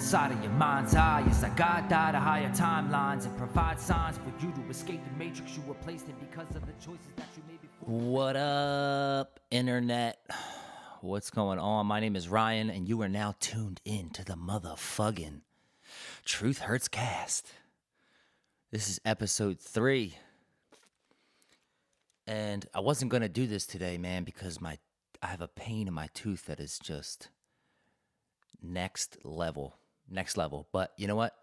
inside of your mind's eye as I guide out to higher timelines and provide signs for you to escape the matrix you were placed in because of the choices that you made before. What up, internet? What's going on? My name is Ryan, and you are now tuned in to the motherfucking Truth Hurts Cast. This is episode 3. And I wasn't going to do this today, man, because I have a pain in my tooth that is just next level. But you know what?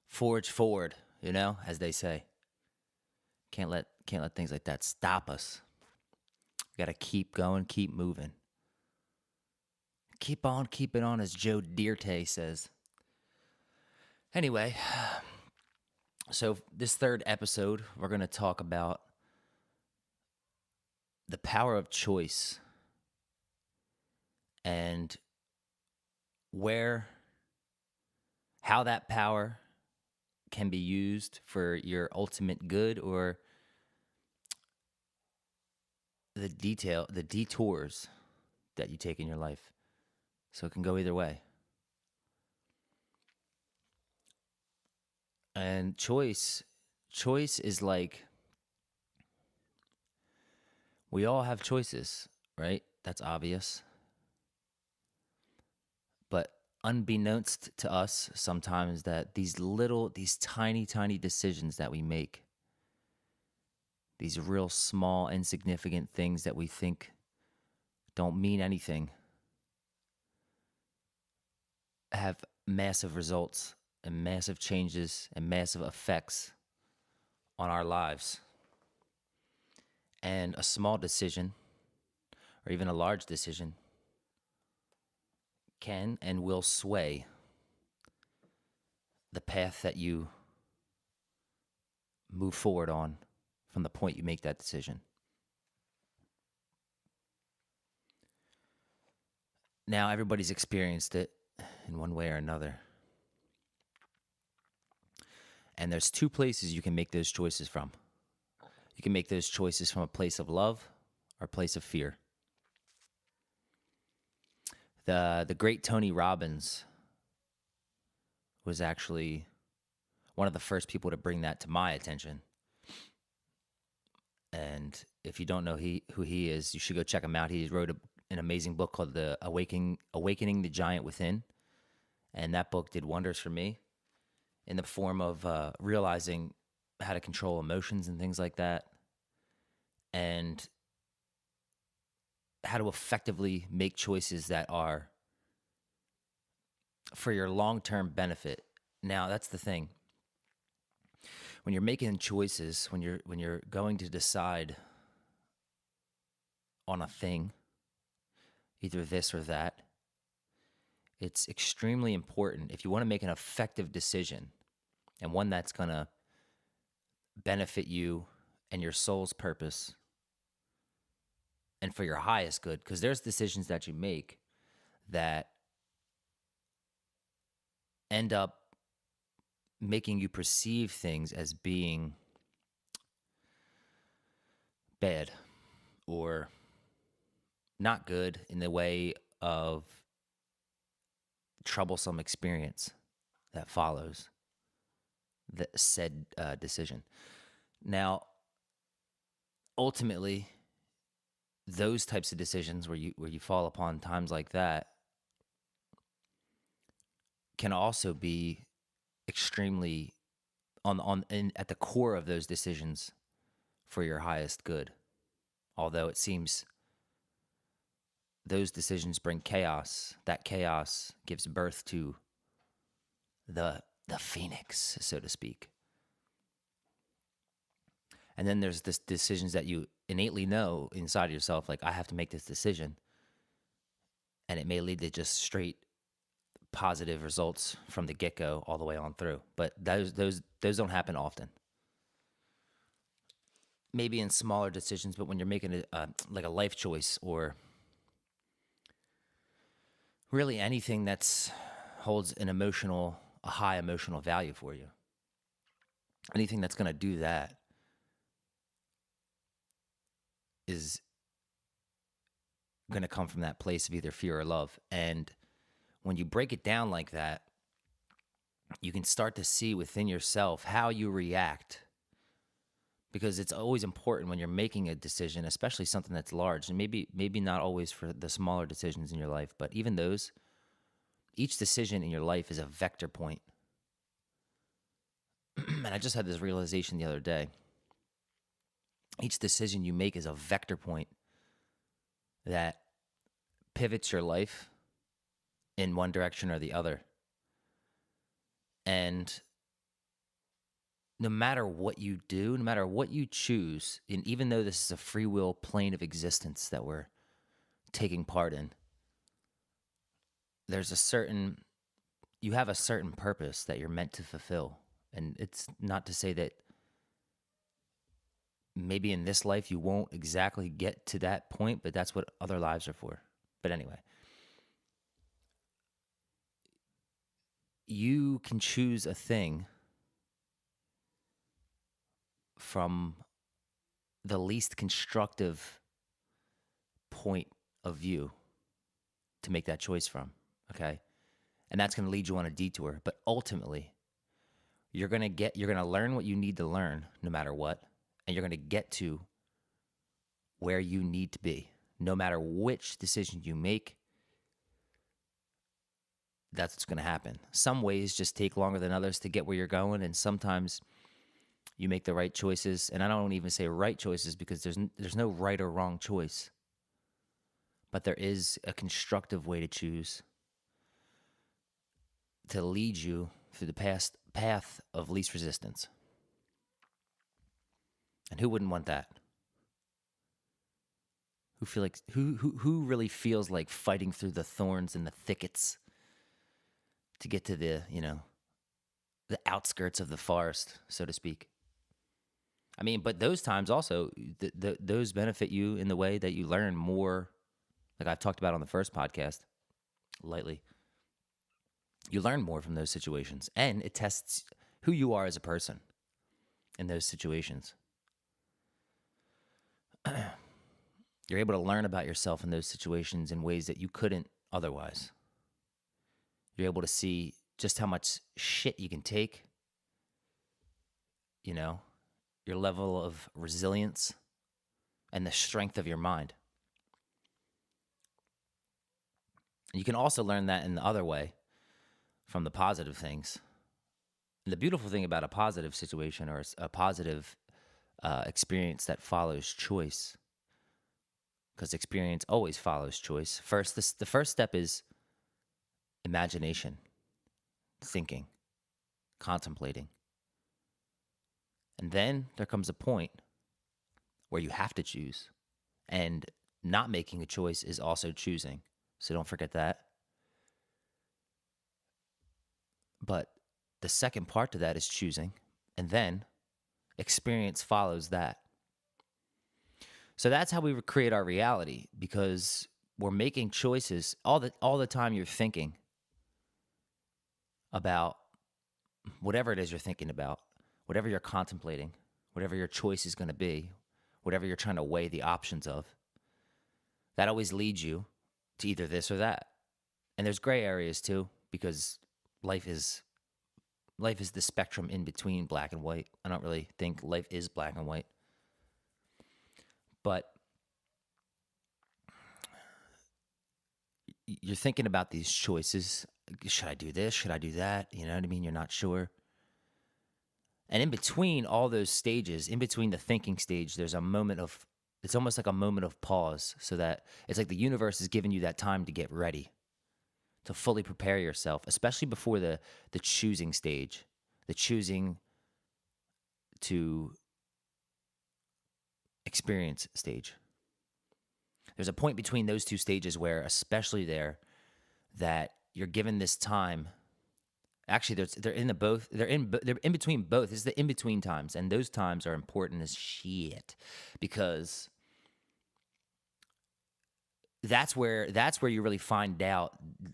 Forge forward, as they say. Can't let things like that stop us. We got to keep going, keep moving. Keep on keeping on, as Joe Dierte says. Anyway, so this third episode, we're going to talk about the power of choice and how that power can be used for your ultimate good or the detours that you take in your life. So it can go either way. And choice is like, we all have choices, right? That's obvious. But unbeknownst to us sometimes that these tiny, tiny decisions that we make, these real small, insignificant things that we think don't mean anything, have massive results and massive changes and massive effects on our lives. And a small decision, or even a large decision, can and will sway the path that you move forward on from the point you make that decision. Now, everybody's experienced it in one way or another. And there's 2 places you can make those choices from. You can make those choices from a place of love or a place of fear. The great Tony Robbins was actually one of the first people to bring that to my attention. And if you don't know who he is, you should go check him out. He wrote an amazing book called The Awakening the Giant Within. And that book did wonders for me in the form of realizing how to control emotions and things like that, and how to effectively make choices that are for your long-term benefit. Now, that's the thing. When you're making choices, when you're going to decide on a thing, either this or that, it's extremely important, if you want to make an effective decision and one that's going to benefit you and your soul's purpose and for your highest good, because there's decisions that you make that end up making you perceive things as being bad or not good in the way of troublesome experience that follows the said decision. Now, ultimately, those types of decisions where you fall upon times like that can also be extremely at the core of those decisions for your highest good. Although it seems those decisions bring chaos, that chaos gives birth to the phoenix, so to speak. And then there's this decisions that you innately know inside of yourself, like, I have to make this decision. And it may lead to just straight positive results from the get-go all the way on through. But those don't happen often. Maybe in smaller decisions, but when you're making like a life choice, or really anything that's holds a high emotional value for you, anything that's going to do that is going to come from that place of either fear or love. And when you break it down like that, you can start to see within yourself how you react, because it's always important when you're making a decision, especially something that's large, and maybe not always for the smaller decisions in your life, but even those, each decision in your life is a vector point. And I just had this realization the other day. Each decision you make is a vector point that pivots your life in one direction or the other. And no matter what you do, no matter what you choose, and even though this is a free will plane of existence that we're taking part in, you have a certain purpose that you're meant to fulfill. And it's not to say that maybe in this life you won't exactly get to that point, but that's what other lives are for. But anyway, you can choose a thing from the least constructive point of view to make that choice from, okay? And that's going to lead you on a detour, but ultimately you're going to learn what you need to learn no matter what, and you're going to get to where you need to be. No matter which decision you make, that's what's going to happen. Some ways just take longer than others to get where you're going, and sometimes you make the right choices. And I don't even say right choices, because there's no right or wrong choice. But there is a constructive way to choose to lead you through the path of least resistance. And who wouldn't want that? Who really feels like fighting through the thorns and the thickets to get to the outskirts of the forest, so to speak? I mean, but those times also, those benefit you in the way that you learn more, like I've talked about on the first podcast, lightly. You learn more from those situations, and it tests who you are as a person in those situations. You're able to learn about yourself in those situations in ways that you couldn't otherwise. You're able to see just how much shit you can take, your level of resilience and the strength of your mind. And you can also learn that in the other way, from the positive things. And the beautiful thing about a positive situation or a positive experience that follows choice, because experience always follows choice. The first step is imagination, thinking, contemplating. And then there comes a point where you have to choose. And not making a choice is also choosing. So don't forget that. But the second part to that is choosing. And then experience follows that. So that's how we create our reality, because we're making choices all the time. You're thinking about whatever it is you're thinking about, whatever you're contemplating, whatever your choice is going to be, whatever you're trying to weigh the options of. That always leads you to either this or that. And there's gray areas too, because life is the spectrum in between black and white. I don't really think life is black and white. But you're thinking about these choices. Should I do this? Should I do that? You know what I mean? You're not sure. And in between all those stages, in between the thinking stage, there's it's almost like a moment of pause, so that it's like the universe is giving you that time to get ready, to fully prepare yourself, especially before the choosing stage, the choosing to experience stage. There's a point between those two stages where, especially there, that you're given this time. Actually, they're in between both. It's the in between times, and those times are important as shit, because that's where you really find out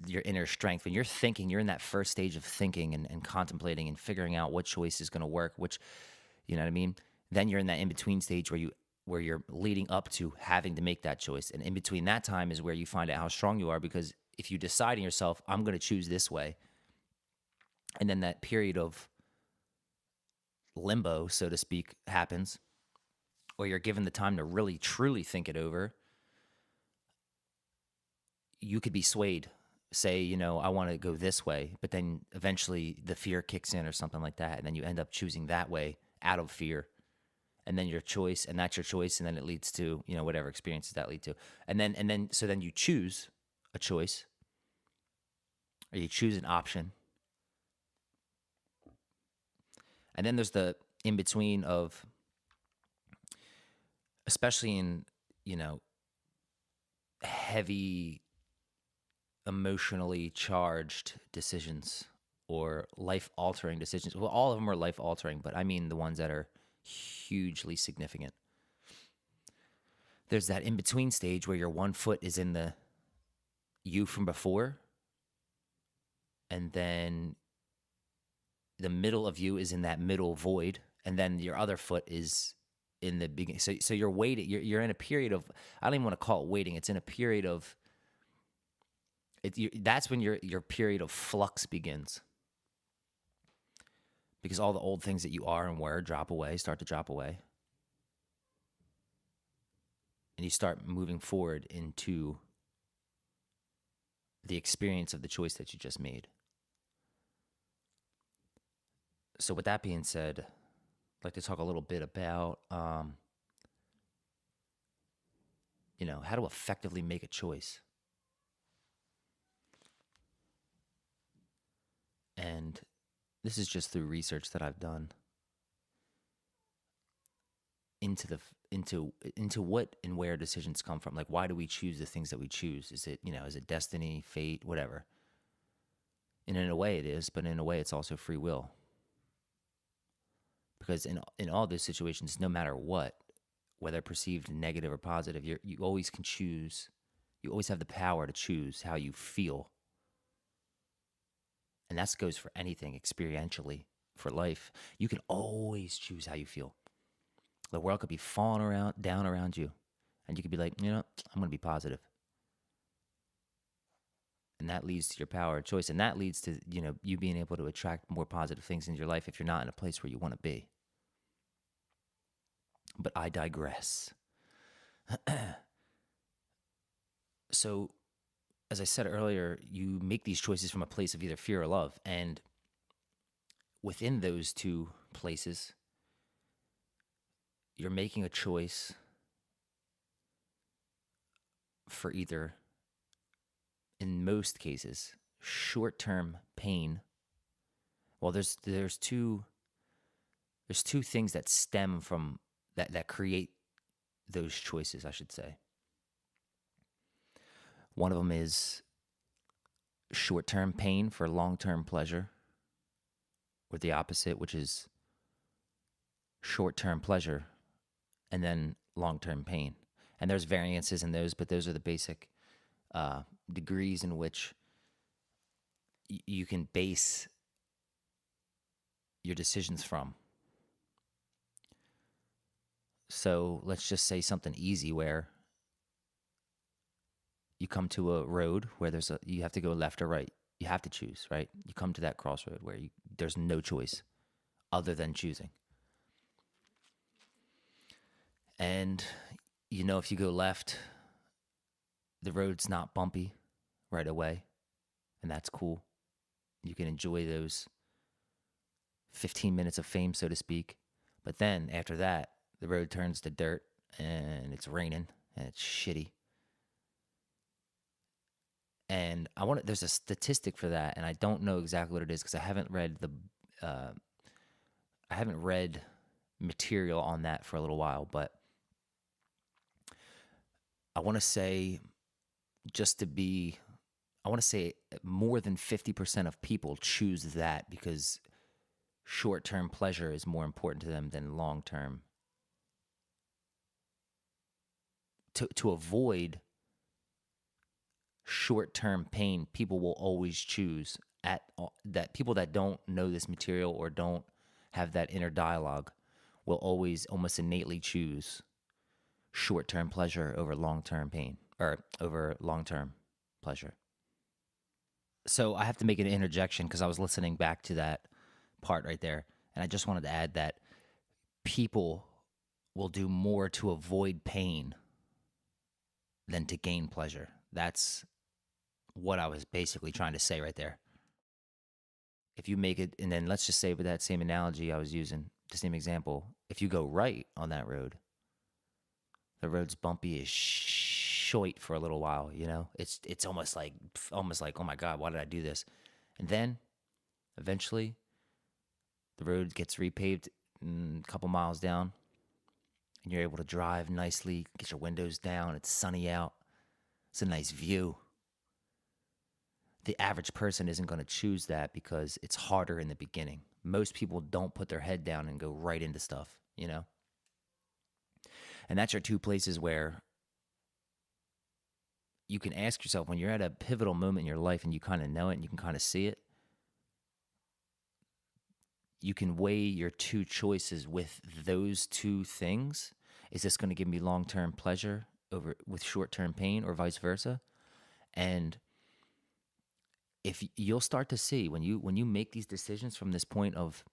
your inner strength. When you're thinking, you're in that first stage of thinking and contemplating and figuring out what choice is going to work, which, you know what I mean? Then you're in that in-between stage where you're leading up to having to make that choice. And in between that time is where you find out how strong you are, because if you decide in yourself, I'm going to choose this way, And then that period of limbo, so to speak, happens, or you're given the time to really truly think it over. You could be swayed. Say, I want to go this way, but then eventually the fear kicks in or something like that, and then you end up choosing that way out of fear. And then your choice, and that's your choice, and then it leads to, whatever experiences that lead to. So then you choose a choice, or you choose an option. And then there's the in between of, especially in, heavy, emotionally charged decisions or life altering decisions. Well, all of them are life altering, but I mean the ones that are hugely significant. There's that in between stage where your one foot is in the you from before, and then the middle of you is in that middle void, and then your other foot is in the beginning. So you're waiting. You're in a period of, I don't even want to call it waiting. It's in a period of. That's when your period of flux begins, because all the old things that you are and were start to drop away, and you start moving forward into the experience of the choice that you just made. So with that being said, I'd like to talk a little bit about, how to effectively make a choice. And this is just through research that I've done into what and where decisions come from. Like, why do we choose the things that we choose? Is it destiny, fate, whatever? And in a way it is, but in a way it's also free will. Because in all those situations, no matter what, whether perceived negative or positive, you always can choose. You always have the power to choose how you feel. And that goes for anything experientially, for life. You can always choose how you feel. The world could be falling down around you, and you could be like, I'm going to be positive. And that leads to your power of choice, and that leads to, you being able to attract more positive things into your life if you're not in a place where you want to be. But I digress. So, as I said earlier, you make these choices from a place of either fear or love. And within those two places, you're making a choice for either, in most cases, short-term pain. Well, there's two things that stem from that create those choices, I should say. One of them is short-term pain for long-term pleasure, or the opposite, which is short-term pleasure and then long-term pain. And there's variances in those, but those are the basic degrees in which you can base your decisions from. So let's just say something easy where you come to a road where you have to go left or right. You have to choose, right? You come to that crossroad where there's no choice other than choosing. And, if you go left, the road's not bumpy right away, and that's cool. You can enjoy those 15 minutes of fame, so to speak. But then after that, the road turns to dirt, and it's raining, and it's shitty. And there's a statistic for that, and I don't know exactly what it is because I haven't read material on that for a little while, but I want to say more than 50% of people choose that because short-term pleasure is more important to them than long-term. To avoid short-term pain, people will always choose that. People that don't know this material or don't have that inner dialogue will always almost innately choose short-term pleasure over long-term pain, or over long-term pleasure. So I have to make an interjection because I was listening back to that part right there. And I just wanted to add that people will do more to avoid pain than to gain pleasure. That's what I was basically trying to say right there. If you make it, and then let's just say with that same analogy I was using, the same example, if you go right on that road, the road's bumpy as shite for a little while, you know? It's almost like oh my God, why did I do this? And then eventually the road gets repaved a couple miles down, and you're able to drive nicely, get your windows down, it's sunny out. It's a nice view. The average person isn't going to choose that because it's harder in the beginning. Most people don't put their head down and go right into stuff, you know? And that's your two places where you can ask yourself when you're at a pivotal moment in your life and you kind of know it and you can kind of see it, you can weigh your two choices with those two things. Is this going to give me long-term pleasure over with short-term pain, or vice versa? And if you'll start to see when you make these decisions from this point of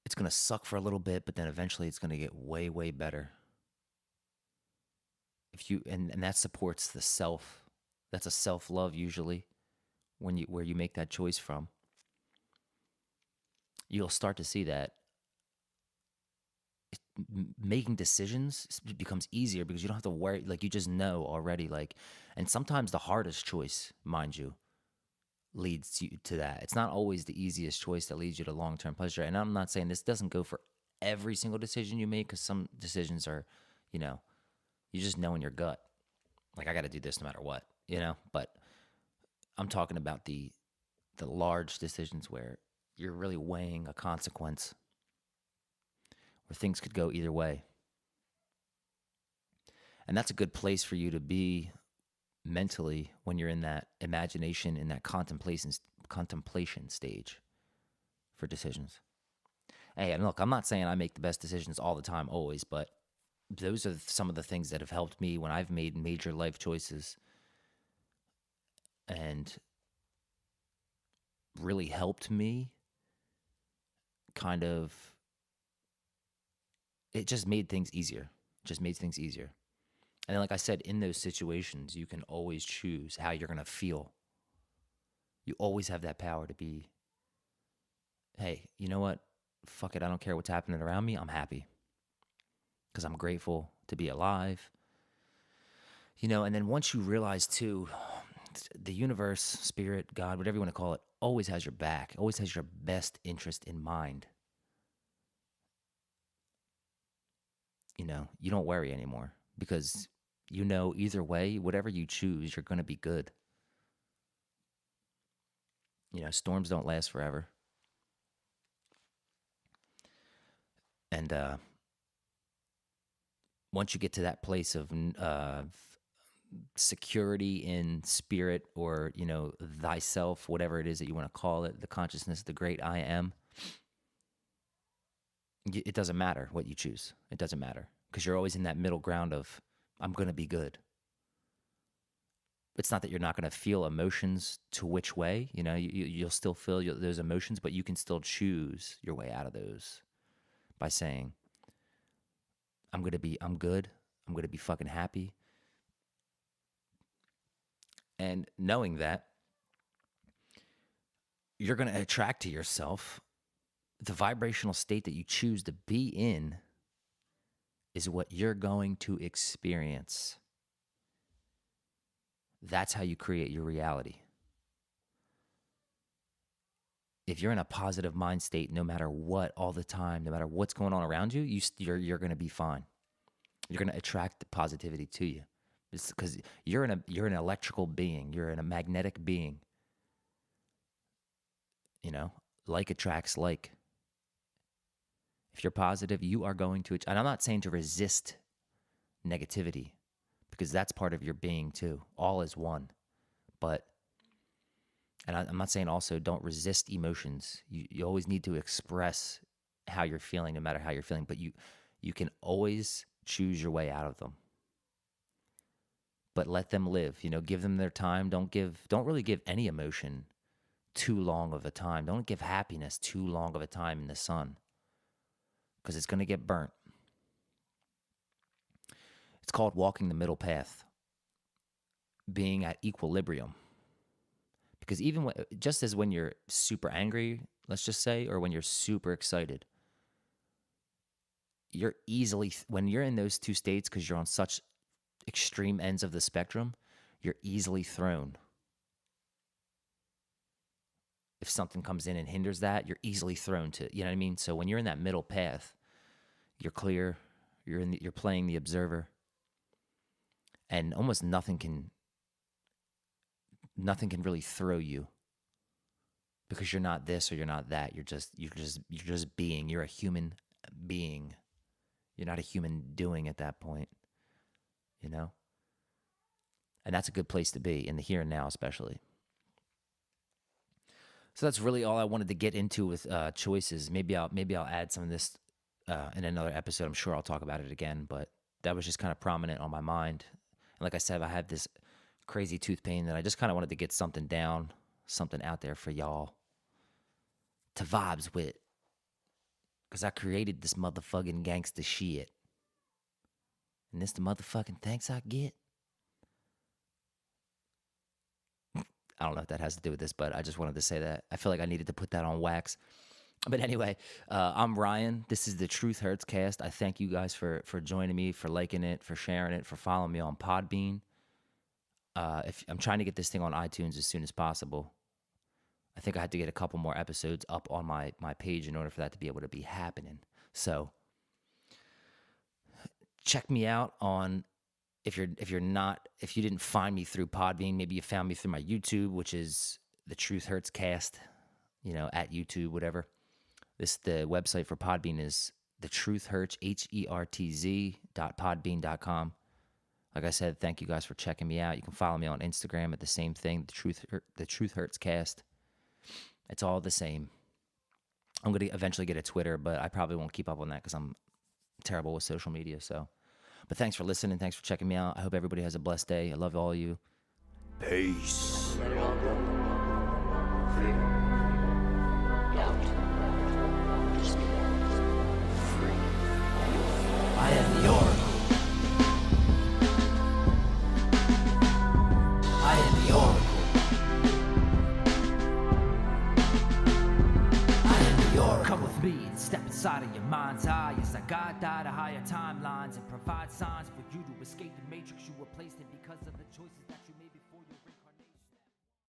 it's going to suck for a little bit, but then eventually it's going to get way, way better. If you and that supports the self. That's a self-love usually when where you make that choice from. You'll start to see that making decisions becomes easier because you don't have to worry, like you just know already, like, and sometimes the hardest choice, mind you, leads you to that. It's not always the easiest choice that leads you to long-term pleasure. And I'm not saying this doesn't go for every single decision you make, because some decisions are, you know, you just know in your gut, like I got to do this no matter what, you know. But I'm talking about the large decisions where you're really weighing a consequence, where things could go either way. And that's a good place for you to be mentally when you're in that imagination, in that contemplation stage for decisions. Hey, and look, I'm not saying I make the best decisions all the time, always, but those are some of the things that have helped me when I've made major life choices and really helped me kind of, it just made things easier. Just made things easier. And then, like I said, in those situations, you can always choose how you're going to feel. You always have that power to be, hey, you know what? Fuck it. I don't care what's happening around me. I'm happy because I'm grateful to be alive. You know, and then once you realize too, the universe, spirit, God, whatever you want to call it, always has your back, always has your best interest in mind. You know, you don't worry anymore because you know either way, whatever you choose, you're going to be good. You know, storms don't last forever. And once you get to that place of security in spirit, or, you know, thyself, whatever it is that you want to call it, the consciousness, the great I am, it doesn't matter what you choose. It doesn't matter because you're always in that middle ground of I'm going to be good. It's not that you're not going to feel emotions to which way, you know, you'll still feel those emotions, but you can still choose your way out of those by saying, I'm good. I'm going to be fucking happy. And knowing that you're going to attract to yourself the vibrational state that you choose to be in is what you're going to experience. That's how you create your reality. If you're in a positive mind state, no matter what, all the time, no matter what's going on around you, you're going to be fine. You're going to attract the positivity to you. It's because you're an electrical being. You're in a magnetic being. You know, like attracts like. If you're positive, you are going to, and I'm not saying to resist negativity, because that's part of your being too. All is one. But, and I'm not saying also don't resist emotions. You always need to express how you're feeling, no matter how you're feeling, but you can always choose your way out of them. but let them live. Give them their time. Don't really give any emotion too long of a time. Don't give happiness too long of a time in the sun, because it's going to get burnt. It's called walking the middle path, being at equilibrium. Because even just as when you're super angry, let's just say, or when you're super excited, you're easily, when you're in those two states, because you're on such extreme ends of the spectrum, you're easily thrown. If something comes in and hinders that, you're easily thrown to, you know what I mean? So when you're in that middle path, you're clear, you're playing the observer, and almost nothing can really throw you, because you're not this or you're not that. You're just being. You're a human being. You're not a human doing at that point, And that's a good place to be, in the here and now especially. So that's really all I wanted to get into with choices. Maybe I'll add some of this in another episode. I'm sure I'll talk about it again, but that was just kind of prominent on my mind. And like I said, I had this crazy tooth pain that I just kind of wanted to get something down, something out there for y'all to vibes with, because I created this motherfucking gangsta shit. And this the motherfucking thanks I get. I don't know if that has to do with this, but I just wanted to say that. I feel like I needed to put that on wax. But anyway, I'm Ryan. This is the Truth Hurts cast. I thank you guys for joining me, for liking it, for sharing it, for following me on Podbean. If I'm trying to get this thing on iTunes as soon as possible. I think I had to get a couple more episodes up on my page in order for that to be able to be happening. So check me out on, if you didn't find me through Podbean, maybe you found me through my YouTube, which is the Truth Hurts cast, at YouTube, whatever. The website for Podbean is the Truth Hurts, HERTZ.podbean.com. Like I said, thank you guys for checking me out. You can follow me on Instagram at the same thing, the Truth Hurts cast. It's all the same. I'm going to eventually get a Twitter, but I probably won't keep up on that because I'm terrible with social media. So, but thanks for listening. Thanks for checking me out. I hope everybody has a blessed day. I love all of you. Peace. Let it all go. Fear. Doubt. Despair. Free. I am the Oracle. I am the Oracle. Come with me and step inside of your mind's eye as I guide to higher timelines and provide signs for you to escape the matrix you were placed in because of the choices that you made before you